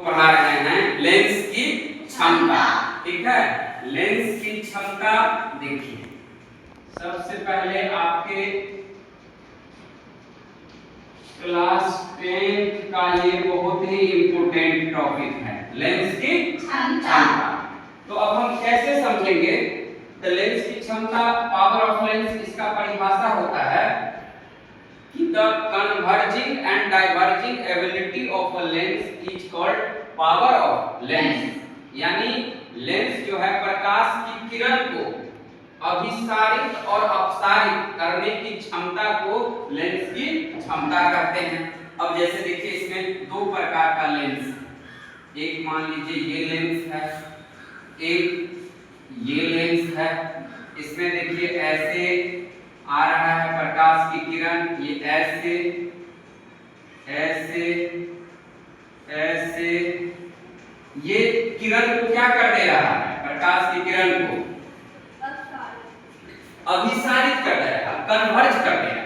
पढ़ा रहे हैं लेंस की क्षमता। ठीक है, लेंस की क्षमता देखिए, सबसे पहले आपके क्लास 10th का ये बहुत ही इंपॉर्टेंट टॉपिक है, लेंस की क्षमता। तो अब हम कैसे समझेंगे? तो लेंस की क्षमता, पावर ऑफ लेंस, इसका परिभाषा होता है कि the converging and diverging ability of a lens is called power of lens. यानी लेंस जो है प्रकाश की किरण को अभिसारित और अपसारित करने की क्षमता को लेंस की क्षमता कहते हैं। अब जैसे देखिए, इसमें दो प्रकार का लेंस, एक मान लीजिए ये लेंस है, एक ये लेंस है। इसमें देखिए ऐसे आ रहा है प्रकाश की किरण, ये ऐसे ऐसे ऐसे, ये किरण को क्या कर दे रहा है? प्रकाश की किरण को अभिसारित कर दे रहा है, कन्वर्ज कर दे रहा है।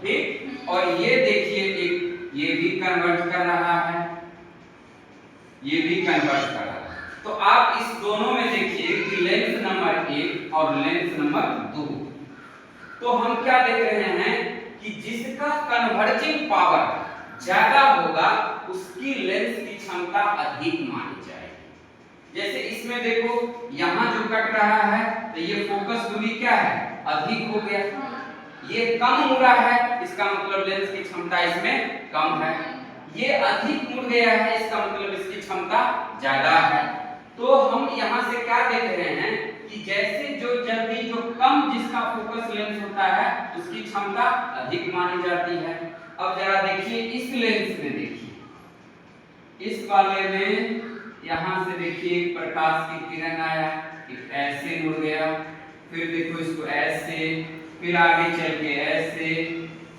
ठीक, और ये देखिए एक ये भी कन्वर्ज कर रहा है, ये भी कन्वर्ज कर रहा है। तो आप इस दोनों में देखिए कि लेंस नंबर 1 और लेंस नंबर 2, तो हम क्या देख रहे हैं कि जिसका कन्वर्जिंग पावर ज्यादा होगा उसकी लेंस की क्षमता अधिक मानी जाएगी। जैसे इसमें देखो, यहां जो कट रहा है तो ये फोकस दूरी क्या है? अधिक हो गया। ये कम मुड़ा है, इसका मतलब लेंस की क्षमता इसमें कम है। ये अधिक मुड़ गया है, इसका मतलब इसकी क्षमता ज्यादा है। तो हम यहाँ से क्या देख रहे हैं कि जैसे जो जल्दी जो कम जिसका फोकस लेंस होता है उसकी क्षमता अधिक मानी जाती है। अब जरा देखिए इस लेंस में, देखिए इस वाले में यहाँ से देखिए प्रकाश की किरण आया, ऐसे मुड़ गया, फिर देखो इसको ऐसे, फिर आगे चल के ऐसे,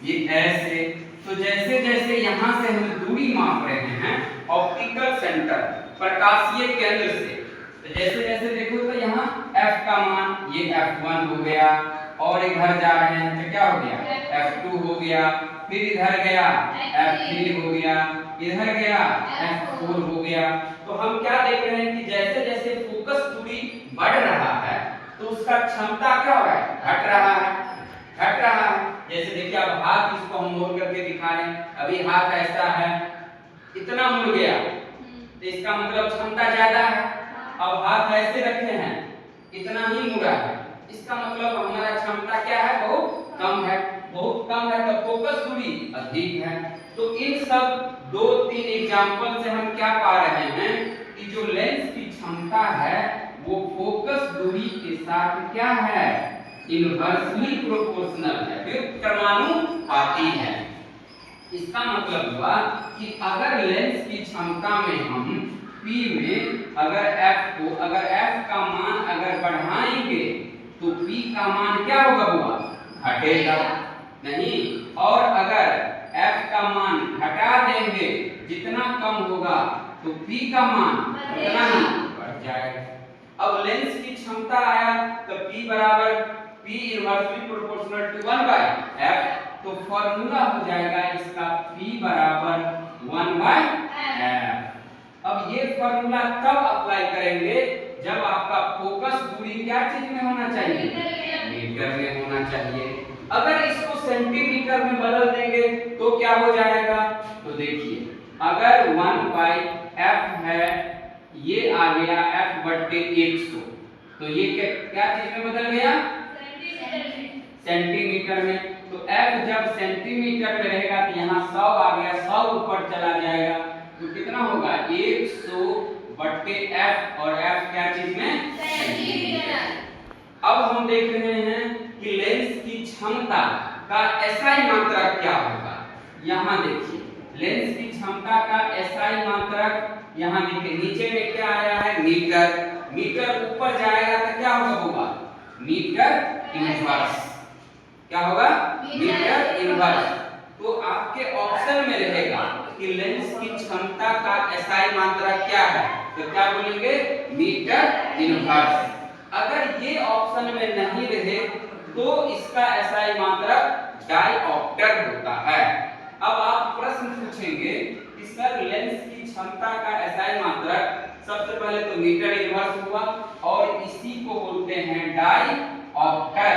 ये ऐसे। तो जैसे जैसे यहाँ से हम दूरी माप रहे हैं ऑप्टिकल सेंटर, प्रकाशीय केंद्र से, तो जैसे जैसे देखो तो यहाँ f का मान ये f1 हो गया, और इधर जा रहे हैं तो क्या हो गया? f2 हो गया, फिर इधर गया f3 हो गया, इधर गया f4 हो गया। तो हम क्या देख रहे हैं कि जैसे जैसे फोकस दूरी बढ़ रहा है तो उसका क्षमता क्या हो रहा है? घट रहा है, घट रहा है। जैसे देखिए अब हाथ, इसको हम मोड़ करके दिखा रहे हैं, अभी हाथ ऐसा है, इतना मुड़ गया, तो इसका मतलब क्षमता ज्यादा है। अब हाथ ऐसे रखे हैं, इतना ही मुड़ा है, इसका मतलब हमारा क्षमता क्या है? बहुत कम है, बहुत कम है, तो फोकस दूरी अधिक है। तो इन सब 2-3 एग्जांपल से हम क्या पा रहे हैं कि जो लेंस की क्षमता है वो फोकस दूरी के साथ क्या है? इनवर्सली प्रोपोर्शनल है, व्युत्क्रमानुपाती है। इसका मतलब हुआ कि अगर लेंस की क्षमता में हम P में अगर f को, अगर f का मान अगर बढ़ाएंगे तो P का मान क्या होगा? घटेगा नहीं, और अगर f का मान घटा देंगे, जितना कम होगा तो P का मान उतना ही बढ़ जाएगा। अब लेंस की क्षमता आया तो P बराबर P inversely proportional to 1/f, तो फॉर्मूला हो जाएगा इसका P बराबर 1/f। अब ये फॉर्मूला तब अप्लाई करेंगे जब आपका फोकस दूरी क्या चीज में होना चाहिए? मीटर में होना चाहिए। अगर इसको सेंटीमीटर में बदल देंगे तो क्या हो जाएगा? तो देखिए, अगर 1/f है, ये आ गया f/100, तो ये क्या चीज में बदल गया? सेंटीमीटर में। तो f जब सेंटीमीटर में रहेगा तो यहाँ 100 आ गया, 100 ऊपर चला जाएगा तो कितना होगा? 100/f, और f क्या चीज में? सेंटीमीटर। अब हम देख रहे हैं कि लेंस की क्षमता का SI मात्रक क्या होगा। यहाँ देखिए लेंस की क्षमता का SI मात्रक, यहाँ देखिए नीचे में क्या आया है? मीटर। मीटर ऊपर जाएगा तो क्या होगा? Metre inverse. क्या होगा? Metre inverse. तो आपके ऑप्शन में रहेगा कि लेंस की क्षमता का SI मात्रक क्या है, तो क्या बोलेंगे? Metre inverse. अगर ये ऑप्शन में नहीं रहे तो इसका SI मात्रक डायऑप्टर होता है। अब आप प्रश्न पूछेंगे कि कि सर लेंस की क्षमता का एसआई मात्रक सबसे पहले तो मीटर इनवर्स हुआ और इसी को बोलते हैं डायऑप्टर।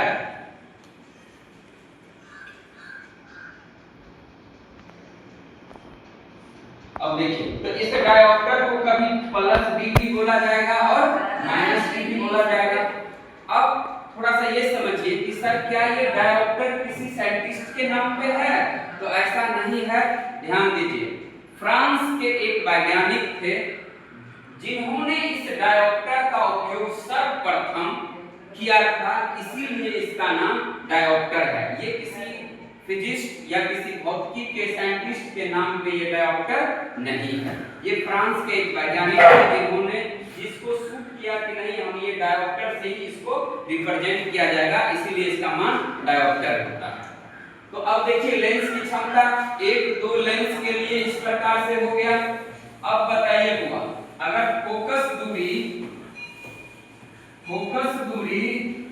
अब देखिए तो इस डायऑप्टर को कभी प्लस डी भी बोला जाएगा और माइनस डी भी बोला जाएगा। अब थोड़ा सा ये समझिए कि सर क्या ये डायऑप्टर किसी साइंटिस्ट के नाम पे है? तो ऐसा नहीं है। ध्यान दीजिए, फ्रांस के एक वैज्ञानिक थे जिन्होंने इस डायऑप्टर का उपयोग सर्वप्रथम किया था, इसीलिए इसका नाम डायऑप्टर है। ये किसी फिजिस्ट या किसी भौतिकी के साइंटिस्ट के नाम पे ये डायऑप्टर नहीं है। ये फ्रांस के एक वैज्ञानिक थे जिन्होंने इसको सूट किया कि नहीं हम ये डायऑप्टर से ही इसको रिप्रेजेंट किया जाएगा, इसीलिए इसका मान डायऑप्टर होता है। तो अब देखिए लेंस की क्षमता एक दो लेंस के लिए इस प्रकार से हो गया। अब बताइए हुआ अगर फोकस दूरी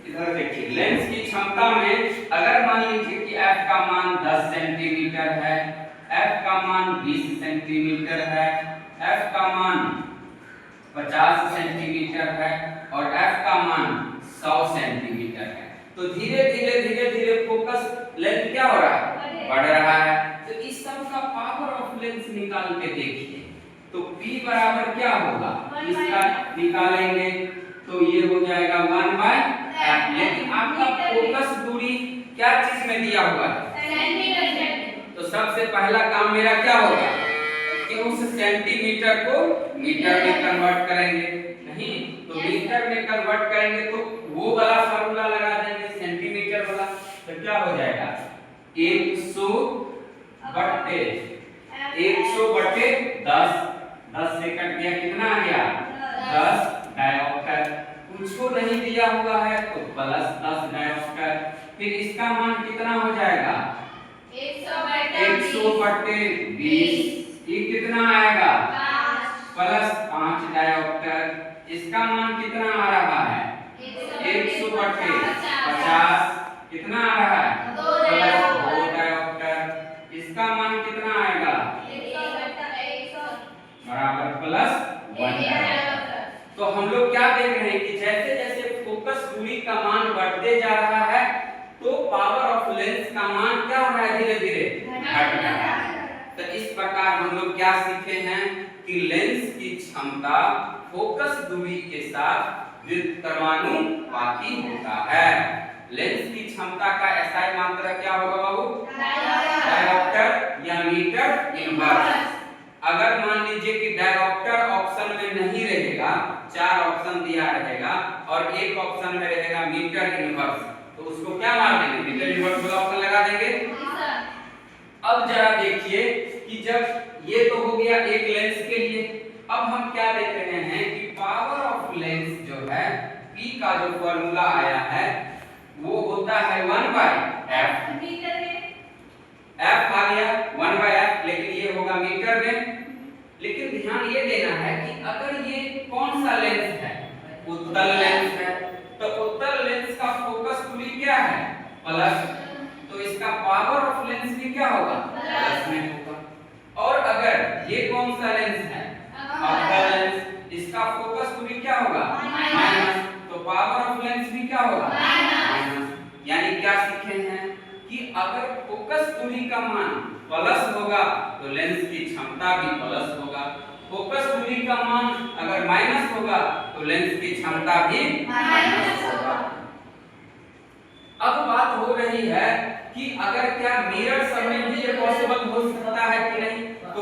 इधर देखिए लेंस की क्षमता में अगर मान लीजिए कि f का मान 10 सेंटीमीटर है, f का मान 20 सेंटीमीटर है, f का मान 50 सेंटीमीटर है और f का मान 100 सेंटीमीटर है, तो धीरे धीरे फोकस लेंथ क्या हो रहा है? बढ़ रहा है। तो इस सब का पावर ऑफ लेंस निकाल के देखिए तो P बराबर क्या होगा? इसका निकालेंगे तो ये हो जाएगा 1/f। लेकिन आपका फोकस दूरी क्या चीज में दिया हुआ है? सेंटीमीटर। तो सबसे पहला काम मेरा क्या होगा कि उस सेंटीमीटर को मीटर में कन्वर्ट करेंगे। नहीं तो मीटर में कन्वर्ट करेंगे तो वो वाला फार्मूला लगा देंगे सेंटीमीटर वाला, तो क्या हो जाएगा 100 बटे 10। 10 से कट गया कितना आ गया 10 डायऑप्टर। कुछ नहीं दिया हुआ है तो प्लस 10 डायऑप्टर। फिर इसका मान कितना हो जाएगा 100 बटे 20। ये कितना आएगा प्लस 5 डायऑप्टर। इसका मान कितना आ रहा है 100 बटे 50। कितना आ रहा है प्लस 2 डायऑप्टर। इसका मान कितना आएगा बराबर प्लस 1 डायऑप्टर। तो हम लोग क्या देख रहे हैं कि जैसे जैसे फोकस दूरी का मान बढ़ते जा रहा है तो पावर ऑफ लेंस का मान क्या हो रहा है धीरे धीरे घट रहा है। तो इस प्रकार हम लोग क्या सीखे हैं कि लेंस की क्षमता फोकस दूरी के साथ व्युत्क्रमानुपाती होता है। लेंस की क्षमता का एसआई मात्रक क्या होगा बाबू? डायऑप्टर या मीटर इनवर्स। अगर मान लीजिए कि डायऑप्टर ऑप्शन में नहीं रहेगा, 4 ऑप्शन दिया रहेगा और एक ऑप्शन में रहेगा मीटर इनवर्स, तो उसको क्या मार देंगे मीटर इनवर्स वाला ऑप्शन लगा देंगे। अब जरा देखिए कि जब ये तो हो गया एक लेंस के लिए, अब हम क्या देख रहे हैं कि पावर ऑफ लेंस जो है P का जो फॉर्मूला आया है वो होता है 1/f। f आ गया 1/f, लेकिन ये होगा मीटर में। लेकिन ध्यान ये देना है कि अगर ये कौन सा लेंस है उत्तल लेंस है, तो उत्तल लेंस का फोकस दूरी क्या है प्लस, तो इसका पावर ऑफ लेंस भी क्या होगा प्लस में होगा। और अगर ये कौन सा लेंस है अवतल लेंस, इसका फोकस दूरी क्या होगा माइनस, तो पावर ऑफ लेंस भी क्या होगा माइनस। यानी क्या सीखे हैं कि अगर फोकस दूरी का मान प्लस होगा तो लेंस की क्षमता भी प्लस होगा, फोकस दूरी का मान अगर माइनस होगा तो लेंस की क्षमता भी माइनस होगा। अब बात हो रही है कि अगर क्या मिरर सब में भी ये पॉसिबल हो सकता है कि नहीं, तो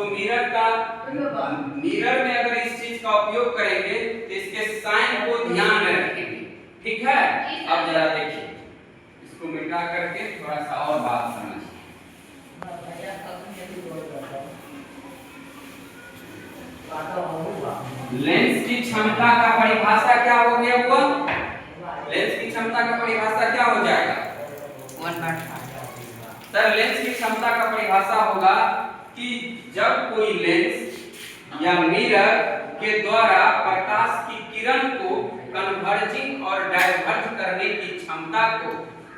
मिरर में अगर इस चीज का उपयोग करेंगे तो इसके साइन को ध्यान में रखेंगे, ठीक है। अब जरा देखिए इसको मिटा करके थोड़ा सा और बात समझिए। लेंस की क्षमता का परिभाषा क्या हो गया हुआ? लेंस की क्षमता का परिभाषा क्या हो जाएगा 1/5। सर लेंस की क्षमता का परिभाषा होगा कि जब कोई लेंस या मिरर के द्वारा प्रकाश की किरण को कन्वर्जिंग और डाइवर्ज करने की क्षमता को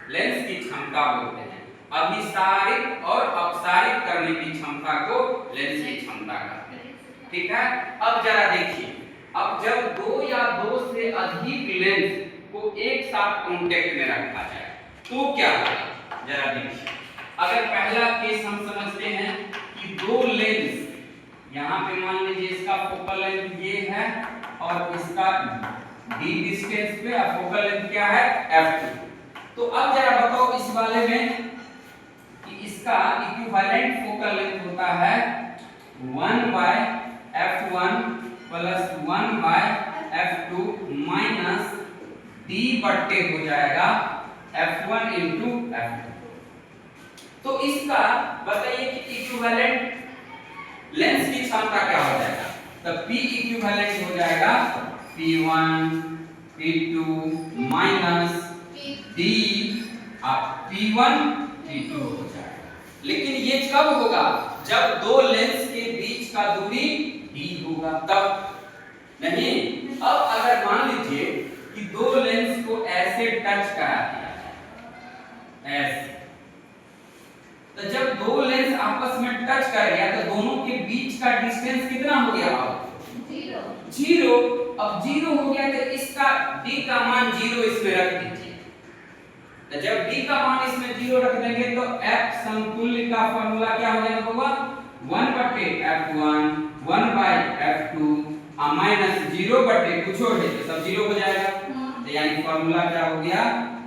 लेंस की क्षमता बोलते हैं। अभिसारित और अपसारित करने की क्षमता को लेंस की क्षमता कहते हैं। ठीक है, अब जरा देखिए, अब जब दो या दो से अधिक लेंस को एक साथ कांटेक्ट में रखा जाए तो क्या होगा, जरा देखिए। अगर पहला केस हम समझते हैं कि दो लेंस, यहाँ पे मान लीजिए इसका फोकल लेंथ ये है और इसका d डिस्टेंस पे फोकल लेंथ क्या है f2। तो अब जरा बताओ इस वाले में कि इसका इक्विवेलेंट फोकल लेंथ होता है 1/f1 plus 1/f2 minus d बट्टे हो जाएगा f1 इंटू f2। तो इसका बताइए कि इक्विवेलेंट लेंस की क्षमता क्या हो जाएगा, तो P इक्विवेलेंट हो जाएगा P1 P2 minus D P1 P2 हो जाएगा। लेकिन ये कब होगा, जब दो लेंस के बीच का दूरी D होगा तब, नहीं। अब अगर मान लीजिए कि दो लेंस को ऐसे टच करा दिया ऐसे, तो जब दो लेंस आपस में टच कर गया तो दोनों के बीच का डिस्टेंस कितना हो गया, जीरो। अब जीरो हो गया तो इसका d का मान जीरो इसमें रख दीजिए। तो जब d का मान इसमें जीरो रख देंगे तो f समतुल्य का फॉर्मूला क्या हो जाएगा होगा 1/f1 1/f2 माइनस 0 कुछ और है तो सब जीरो हो जाएगा। तो यानी फॉर्मूला क्या हो गया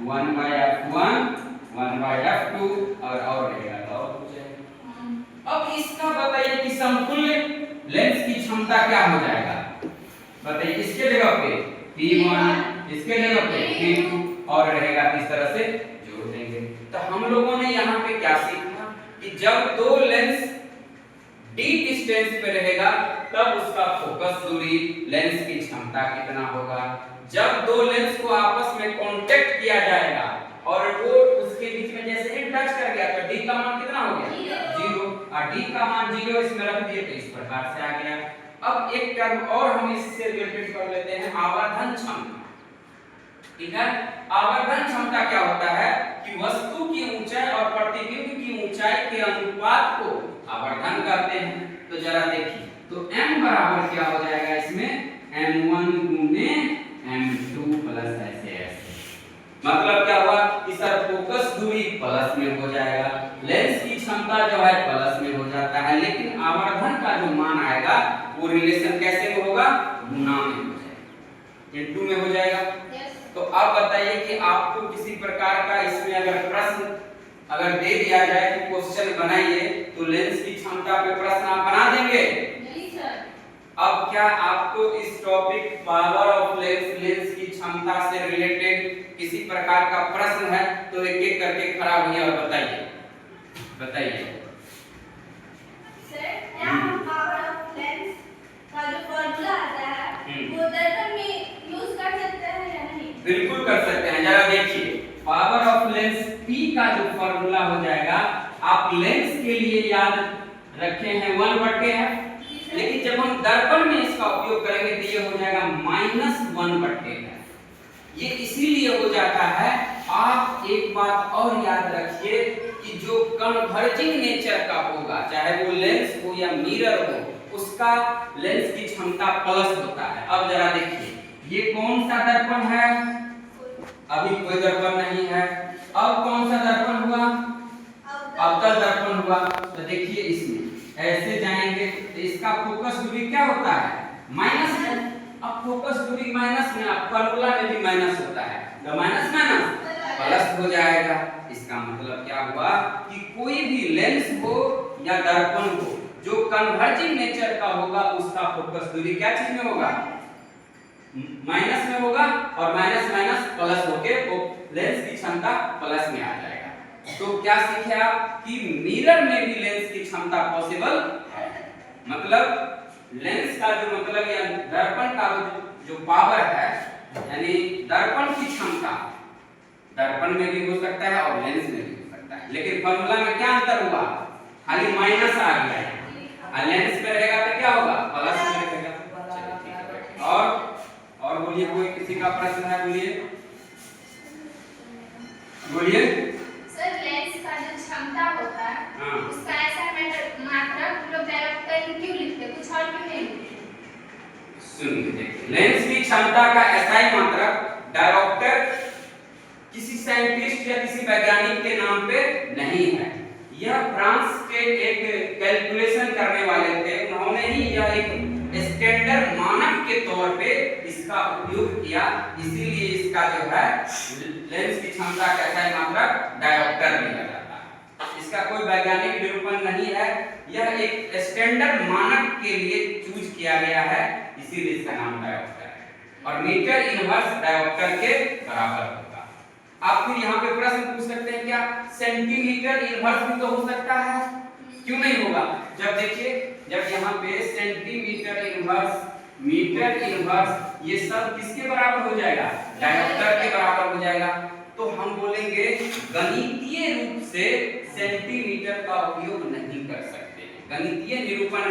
1/f1 1/f2 और रहेगा तो और कुछ है। अब इसका बताइए कि समतुल्य लेंस की क्षमता क्या हो जाएगा, बताइए। इसके जगह पे P1 इसके जगह पे P2 और रहेगा इस तरह से जोड़ देंगे। तो हम लोगों ने यहाँ पे क्या सीखा कि जब दो लेंस d डिस्टेंस पे रहेगा तब उसका फोकस दूरी लेंस की क्षमता कितना होगा। जब दो लेंस को आपस में कांटेक्ट किया जाएगा और वो उसके बीच में जैसे ही टच कर गया तो d का मान कितना हो गया, जीरो। और d का मान जीरो इसमें रख दिए तो इस प्रकार से आ गया। अब एक टर्म और हम इससे रिलेटेड कर लेते हैं, आवर्धन क्षमता। ठीक है, आवर्धन क्षमता क्या होता है कि वस्तु की ऊंचाई और प्रतिबिंब की ऊंचाई के अनुपात को आवर्धन कहते हैं। तो जरा देखिए, तो m बराबर क्या हो जाएगा इसमें m1 गुने m2 प्लस ऐसे मतलब क्या हुआ कि सर फोकस दूरी प्लस में हो जाएगा, लेंस की क्षमता जो है प्लस में हो जाता है, लेकिन आवर्धन का जो मान आएगा वो रिलेशन कैसे में होगा, गुना में हो जाएगा, इनटू में हो जाएगा। तो अब बताइए कि आपको किसी प्रकार का इसमें अगर प्रश्न अगर दे दिया जाए कि क्वेश्चन बनाइए तो लेंस की क्षमता पे प्रश्न आप बना देंगे? नहीं सर। अब क्या आपको इस टॉपिक पावर ऑफ लेंस की क्षमता से रिलेटेड किसी प्रकार का प्रश्न है तो एक एक करके खड़ा होइए और बताइए। सर यहाँ पावर ऑफ लेंस का जो फॉर्मूला आता है वो दर्पण में यूज कर सकते हैं या नहीं? बिल्कुल कर सकते हैं। जरा देखिए, पावर ऑफ लेंस P का जो फॉर्मूला हो जाएगा, आप लेंस के लिए याद रखे हैं 1/f, लेकिन जब हम दर्पण में इसका उपयोग करेंगे तो ये हो जाएगा -1/f। ये इसीलिए हो जाता है, आप एक बात और याद रखिए कि जो कन्वर्जिंग नेचर का होगा, चाहे वो लेंस हो या मिरर हो, उसका लेंस की क्षमता प्लस होता है। अब जरा देखिए, ये कौन सा दर्पण है, अभी कोई दर्पण नहीं है। अब कौन सा दर्पण हुआ, अवतल दर्पण हुआ। तो देखिए इसमें ऐसे जाएंगे तो इसका फोकस दूरी क्या होता है, माइनस में। अब फोकस दूरी माइनस में, अब फॉर्मूला में भी माइनस होता है, तो माइनस प्लस हो जाएगा। इसका मतलब क्या हुआ कि कोई भी लेंस हो या दर्पण हो जो कन्वर्जिंग नेचर का होगा, उसका फोकस दूरी क्या चीज में होगा, माइनस में होगा, और माइनस माइनस प्लस होके वो लेंस की क्षमता प्लस में आ जाएगा। तो क्या सीखे आप कि मिरर में भी लेंस की क्षमता पॉसिबल है। मतलब लेंस का जो मतलब या दर्पण का जो पावर है, यानी दर्पण की क्षमता दर्पण में भी हो सकता है और लेंस में भी हो सकता है, लेकिन फॉर्मूला में क्या अंतर हुआ, खाली माइनस आ गया है, और लेंस में रहेगा तो क्या होगा, प्लस में रहेगा। और बोलिए, कोई किसी का प्रश्न है, बोलिए। सर लेंस का जो सुनिए देखिए, लेंस की क्षमता का एसआई मात्रक डायोप्टर किसी साइंटिस्ट या किसी वैज्ञानिक के नाम पे नहीं है। यह फ्रांस के एक कैलकुलेशन करने वाले थे, उन्होंने ही यह एक स्टैंडर्ड मानक के तौर पे इसका उपयोग किया, इसीलिए इसका जो है लेंस की क्षमता का एसआई मात्रक डायोप्टर लिया जाता है। इसका कोई वैज्ञानिक निरूपण नहीं है, यह एक स्टैंडर्ड मानक के लिए चूज किया गया है, इसीलिए इसका नाम डायोप्टर है और मीटर इनवर्स डायोप्टर के बराबर होगा। आप फिर यहाँ पे प्रश्न पूछ सकते हैं, क्या सेंटीमीटर इनवर्स भी तो हो सकता है? क्यों नहीं होगा? जब देखिए, जब यहाँ पे सेंटीमीटर इनवर्स, मीटर इनवर्स, ये सब किसके बराबर हो जाएगा? डायोप्टर के बराबर हो जाएगा। तो हम बोलेंगे गणितीय रूप से सेंटीमीटर का उपयोग नहीं कर सकते। गणितीय निरूपण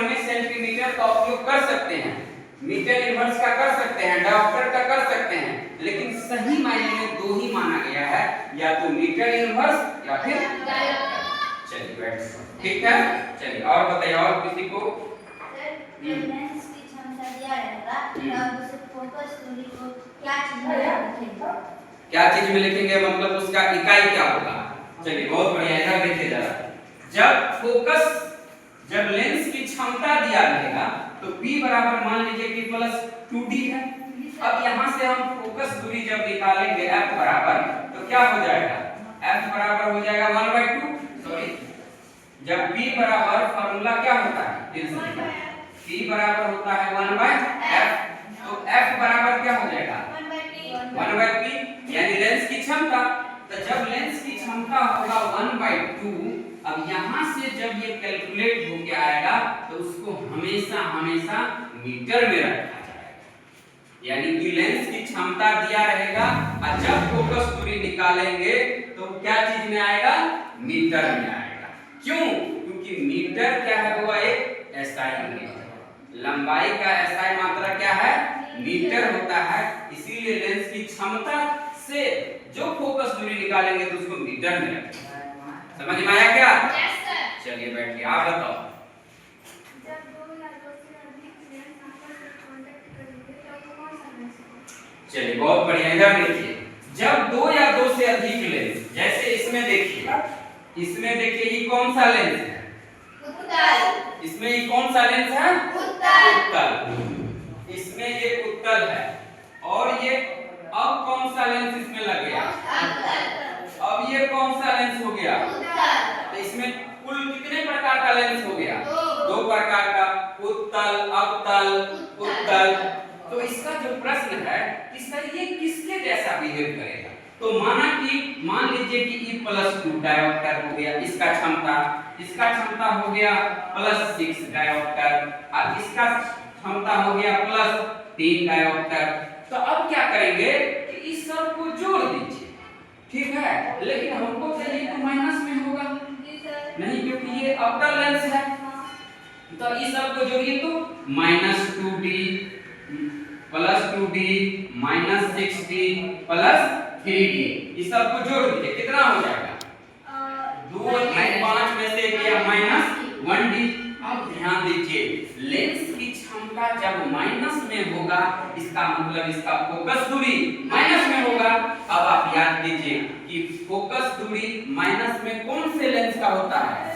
में सेंटीमीटर का उपयोग कर सकते हैं, मीटर इनवर्स का कर सकते हैं, डायोप्टर का कर सकते हैं, लेकिन सही मायने में दो ही माना गया है, या तो मीटर इनवर्स या फिर डायोप्टर। चलिए बैठ, ठीक है। चलिए और बताइए, और किसी को? लेंस की क्षमता दिया रहेगा और उसे फोकस दूरी को क्या चीज में लिखेंगे? क्या चीज में लिखेंगे मतलब उसका इकाई क्या होगा? चलिए बहुत बढ़िया, इधर देखिए जरा। जब लेंस की क्षमता दिया रहेगा तो p बराबर मान लीजिए कि प्लस 2d है। अब यहाँ से हम फोकस दूरी जब निकालेंगे f बराबर, तो क्या हो जाएगा? f बराबर हो जाएगा 1/2। सॉरी, जब p बराबर फार्मूला क्या होता है? p बराबर होता है 1/f, तो f बराबर क्या हो जाएगा? 1/p, यानी लेंस की क्षमता। तो जब लेंस की क्षमता होगा 1/2, अब यहाँ से जब ये कैलकुलेट होके आएगा तो उसको हमेशा मीटर में रखा जाएगा, यानी कि लेंस की क्षमता दिया रहेगा और जब फोकस दूरी निकालेंगे तो क्या चीज में आएगा? मीटर में आएगा। क्यों? क्योंकि मीटर क्या है? वो एक एसआई यूनिट है, लंबाई का एसआई मात्रा क्या है? मीटर होता है, इसीलिए लेंस की क्षमता से जो फोकस दूरी निकालेंगे तो उसको मीटर में रखेंगे। समझ में आया क्या? Yes sir. चलिए बैठिए, आप बताओ। जब दो या दो से अधिक लेंस आपस में कांटेक्ट करेंगे तो कौन सा लेंस होगा? चलिए बहुत बढ़िया, इधर देखिए। जब दो या दो से अधिक लेंस, जैसे इसमें देखिए ये कौन सा लेंस है? उत्तल। इसमें ये कौन सा लेंस है? उत्तल। इसमें ये उत्तल है और ये अब कौन सा लेंस इसमें लग गया? अब ये कौन सा लेंस हो गया? तो इसमें कुल कितने प्रकार का लेंस हो गया? दो प्रकार का, उत्तल, अवतल, उत्तल। तो इसका जो प्रश्न है कि सर ये किसके जैसा बिहेव करेगा, तो मान लीजिए कि E+2 डायोप्टर हो गया, इसका क्षमता हो गया +6 डायोप्टर और इसका क्षमता हो गया +3 डायोप्टर। तो अब क्या करेंगे कि इस सब को जोड़ दीजिए, ठीक है, लेकिन हमको चाहिए तो माइनस में होगा नहीं, क्योंकि ये अवतल लेंस है। तो इस सब को जोड़िए तो -2d +2d -6d +3d, इस सब को जोड़ दीजिए, कितना हो जाएगा? 2 5 में से गया -1d। अब ध्यान दीजिए, लेंस की क्षमता जब माइनस में होगा, इसका मतलब इसका फोकस दूरी माइनस में होगा। अब आप याद कीजिए कि फोकस दूरी माइनस में कौन से लेंस का होता है?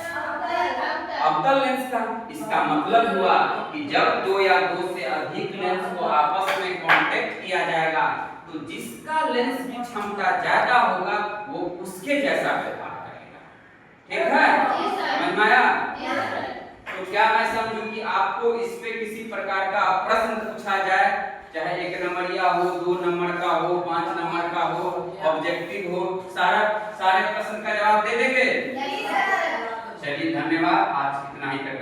अवतल लेंस का। इसका मतलब हुआ कि जब दो या दो से अधिक लेंस को आपस में कांटेक्ट किया जाएगा तो जिसका लेंस की क्षमता ज्यादा होगा वो उसके जैसा व्यवहार करेगा। ठीक है, समझ में आया? तो क्या मैं समझूं कि आपको इस पे किसी प्रकार का प्रश्न पूछा जाए, चाहे 1 नंबरिया हो, 2 नंबर का हो, 5 नंबर का हो, ऑब्जेक्टिव हो, सारे प्रश्न का जवाब दे देंगे? नहीं सर। चलिए धन्यवाद, आज इतना ही तक।